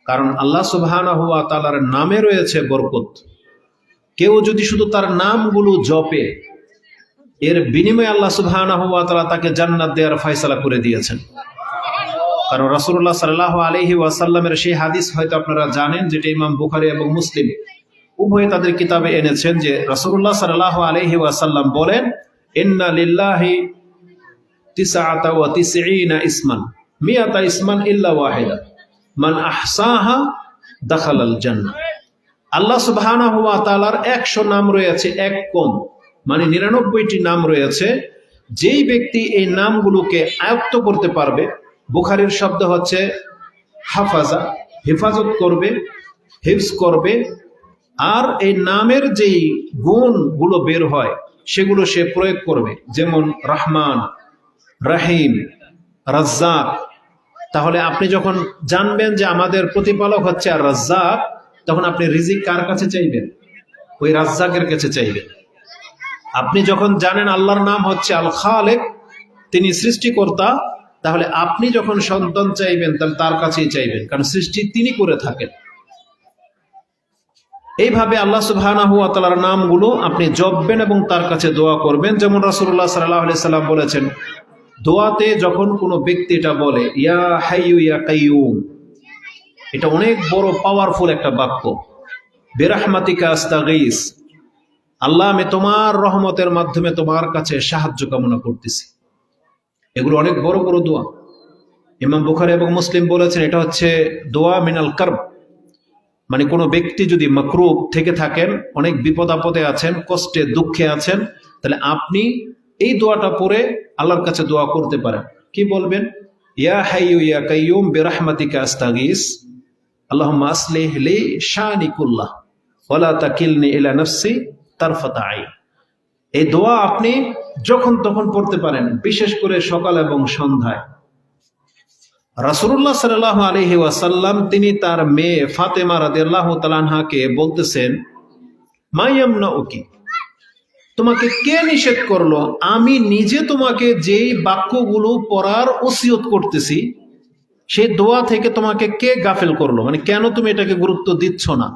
কারণ আল্লাহ সুবহানাহু ওয়া তাআলার নামে রয়েছে বরকত। কেউ যদি শুধু তার নামগুলো জপে, এর বিনিময়ে আল্লাহ সুবহানাহু ওয়া তাআলা তাকে জান্নাত দেওয়ার ফয়সালা করে দিয়েছেন। কারণ রাসূলুল্লাহ সাল্লাল্লাহু আলাইহি ওয়াসাল্লামের সেই হাদিস হয়তো আপনারা জানেন, যেটা ইমাম বুখারী এবং মুসলিম উভয়ে তাদের কিতাবে এনেছেন, যে রাসূলুল্লাহ সাল্লাল্লাহু আলাইহি ওয়াসাল্লাম বলেন, ইন্না লিল্লাহি 99 ইসমান 100 ইসমান ইল্লা ওয়াহিদা মান আহসাহা দাখালাল জান্নাহ। আল্লাহ সুবহানাহু ওয়া তাআলার 100 নাম রয়েছে, এক কম, মানে 99টি নাম রয়েছে। যেই ব্যক্তি এই নামগুলোকে আয়ত্ত করতে পারবে, বুখারীর শব্দ হচ্ছে হাফাজা, হেফাজত করবে, হিফজ করবে, আর এই নামের যেই গুণগুলো বের হয় সেগুলো সে প্রয়োগ করবে, যেমন রহমান, রহিম, রাজ্জাক। তাহলে আপনি যখন জানবেন যে আমাদের প্রতিপালক হচ্ছে আর রাজ্জাক, তখন আপনি রিজিক কার কাছে চাইবেন? ওই রাজ্জাকের কাছে চাইবেন। আপনি যখন জানেন আল্লাহর নাম হচ্ছে আল খালেক, তিনি সৃষ্টিকর্তা, তাহলে আপনি যখন সন্তান চাইবেন তাহলে তার কাছেই চাইবেন, কারণ সৃষ্টি তিনি করে থাকেন। এইভাবে আল্লাহ সুবহানাহু ওয়া তাআলার নামগুলো আপনি জপবেন এবং তার কাছে দোয়া করবেন। যেমন রাসূলুল্লাহ সাল্লাল্লাহু আলাইহি সাল্লাম বলেছেন, দোয়াতে যখন কোনো ব্যক্তি এটা বলে, ইয়া হাইয়ু ইয়া কাইয়ুম, এটা অনেক বড় পাওয়ারফুল একটা বাক্য। বিরহমাতিকা আস্তাগীস, আল্লাহ আমি তোমার রহমতের মাধ্যমে তোমার কাছে সাহায্য কামনা করতেছি। এগুলো অনেক বড় বড় দোয়া। ইমাম বুখারী এবং মুসলিম বলেছেন, এটা হচ্ছে দোয়া মিনাল কারব, মানে কোনো ব্যক্তি যদি মাকরুব থেকে থাকেন, অনেক বিপদ আপদে আছেন, কষ্টে দুঃখে আছেন, তাহলে আপনি এই দোয়াটা পড়ে আল্লাহর কাছে দোয়া করতে পারেন। কি বলবেন? ইয়া হাইয়ু ইয়া কাইয়ুম বিরহমাতিকা আস্তাগীস আল্লাহুম্মা আসলিহ লি শানি কুল্লাহ ওয়ালা তাকিলনি ইলা নাফসি তারফাতা আইন। এই দোয়া আপনি যখন তখন পড়তে পারেন, বিশেষ করে সকাল এবং সন্ধ্যায়। রাসূলুল্লাহ সাল্লাল্লাহু আলাইহি ওয়াসাল্লাম তিনি তার মেয়ে ফাতেমা রাদিয়াল্লাহু তাআলা আনহাকে বলতেছেন, মা ইয়ামনাউকি, তোমাকে কে নিষেধ করলো আমি নিজে তোমাকে যেই বাক্যগুলো পড়ার ওসিয়ত করতেছি সেই দোয়া থেকে তোমাকে কে গাফেল করলো? মানে কেন তুমি এটাকে গুরুত্ব দিচ্ছ না?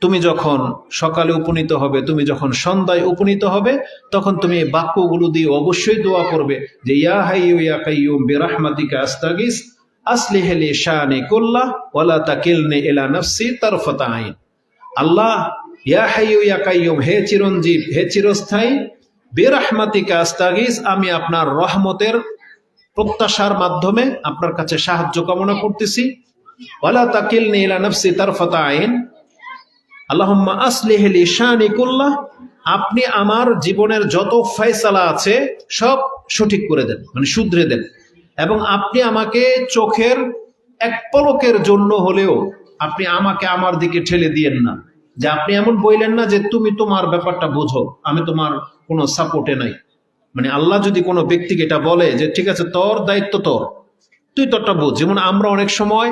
তুমি যখন সকালে উপনীত হবে, তুমি যখন সন্ধ্যায় উপনীত হবে, তখন তুমি এই বাক্যগুলো দিয়ে অবশ্যই দোয়া করবে যে ইয়া হাইয়ু ইয়া কাইয়ুম বিরহমাতিকা আস্তাগীস আসলিহ লি শানি কুল্লাহ ওয়ালা তাকিলনি ইলা নাফসি তারফাতা আইন। আল্লাহ, ইয়া হাইয়ু ইয়া কাইয়ুম, হে চিরঞ্জীব, হে চিরস্থায়ী, বিরহমাতিকা আস্তাগীস, আমি আপনার রহমতের প্রত্যাশার মাধ্যমে আপনার কাছে সাহায্য কামনা করতেছি। ওয়ালা তাকিলনি ইলা নাফসি তারফাতা আইন আল্লাহুম্মা আসলিহ লি শানি কুল্লাহ, আপনি আমার জীবনের যত ফয়সালা আছে সব সঠিক করে দেন, মানে শুধরে দেন, এবং আপনি আমাকে চোখের এক পলকের জন্য হলেও আপনি আমাকে আমার দিকে ঠেলে দিয়েন না, যে আপনি এমন বললেন না যে তুমি তোমার ব্যাপারটা বোঝো, আমি তোমার কোনো সাপোর্টে নাই। মানে আল্লাহ যদি কোনো ব্যক্তিকে এটা বলে যে ঠিক আছে তোর দায়িত্ব তোর, তুই তোরটা বোঝ। যেমন আমরা অনেক সময়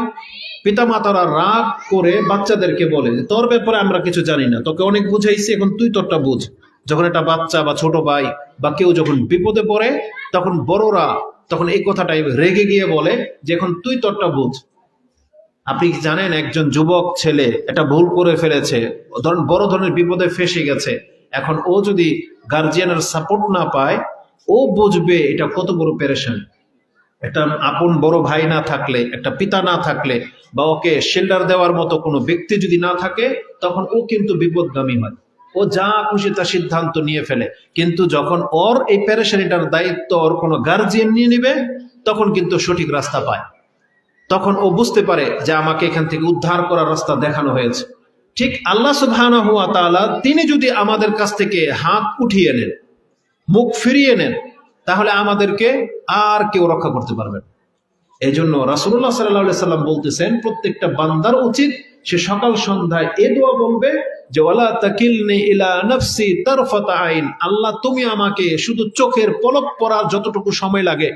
পিতামাতারা রাগ করে বাচ্চাদেরকে বলে যে তোর ব্যাপারে আমরা কিছু জানি না, তোকে অনেক বুঝাইছি, এখন তুই তোরটা বুঝ। যখন একটা বাচ্চা বা ছোট ভাই বা কেউ যখন বিপদে পড়ে, তখন বড়রা তখন এই কথাটাই রেগে গিয়ে বলে যে এখন তুই তোরটা বুঝ। আপনি কি জানেন, একজন যুবক ছেলে এটা ভুল করে ফেলেছে, ধরেন বড় ধরনের বিপদে ফেসে গেছে, এখন ও যদি গার্জিয়ানের সাপোর্ট না পায়, ও বুঝবে এটা কত বড় পেরেশান। একটা আপন বড় ভাই না থাকলে, একটা পিতা না থাকলে, বা ওকে শেল্টার দেওয়ার মতো কোনো ব্যক্তি যদি না থাকে, তখন ও কিন্তু বিপদগামী হয়, ও যা খুশি তা সিদ্ধান্ত নিয়ে ফেলে। কিন্তু যখন ওর এই পেরেশানিটার দায়িত্ব ওর কোনো গার্জিয়ান নিয়ে নিবে, তখন কিন্তু সঠিক রাস্তা পায়, তখন ও বুঝতে পারে যে আমাকে এখান থেকে উদ্ধার করার রাস্তা দেখানো হয়েছে। ঠিক আল্লাহ সুবহানাহু ওয়া তাআলা তিনি যদি আমাদের কাছ থেকে হাত উঠিয়ে নেন, মুখ ফিরিয়ে নেন, তাহলে আমাদেরকে আর কেউ রক্ষা করতে পারবে না। এই জন্য রাসূলুল্লাহ সাল্লাল্লাহু আলাইহি সাল্লাম বলতেছেন, প্রত্যেকটা বান্দার উচিত সে সকাল সন্ধ্যায় এই দোয়া বলবে যে ওয়ালা তাকিলনি ইলা নাফসি তারফাতা আইন, আল্লাহ তুমি আমাকে শুধু চোখের পলক পড়ার যতটুকু সময় লাগে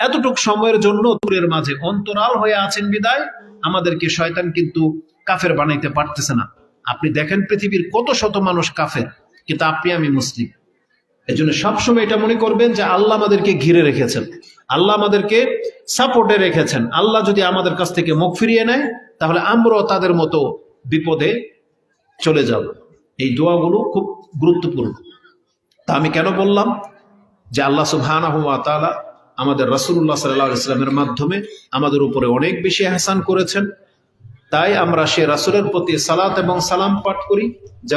এতটুকু সময়ের জন্য দূরের মাঝে অন্তরাল হয়ে আছেন বিদায় আমাদেরকে শয়তান কিন্তু কাফের বানাইতে পারতেছে না। আপনি দেখেন পৃথিবীর কত শত মানুষ কাফের, কিন্তু আপনি আমি মুসলিম। এই জন্য সবসময় এটা মনে করবেন যে আল্লাহ আমাদেরকে ঘিরে রেখেছেন, আল্লাহ আমাদেরকে সাপোর্টে রেখেছেন। আল্লাহ যদি আমাদের কাছ থেকে মুখ ফিরিয়ে নেয়, তাহলে আমরাও তাদের মতো বিপদে চলে যাব। এই দোয়াগুলো খুব গুরুত্বপূর্ণ। তা আমি কেন বললাম যে আল্লাহ সুবহানাহু ওয়া তাআলা আমাদের রাসূলুল্লাহ সাল্লাল্লাহু আলাইহি ওয়াসাল্লামের মাধ্যমে আমাদের উপরে অনেক বেশি ইহসান করেছেন, তাই আমরা সে রাসূলের প্রতি সালাত এবং সালাম পাঠ করি। যেমন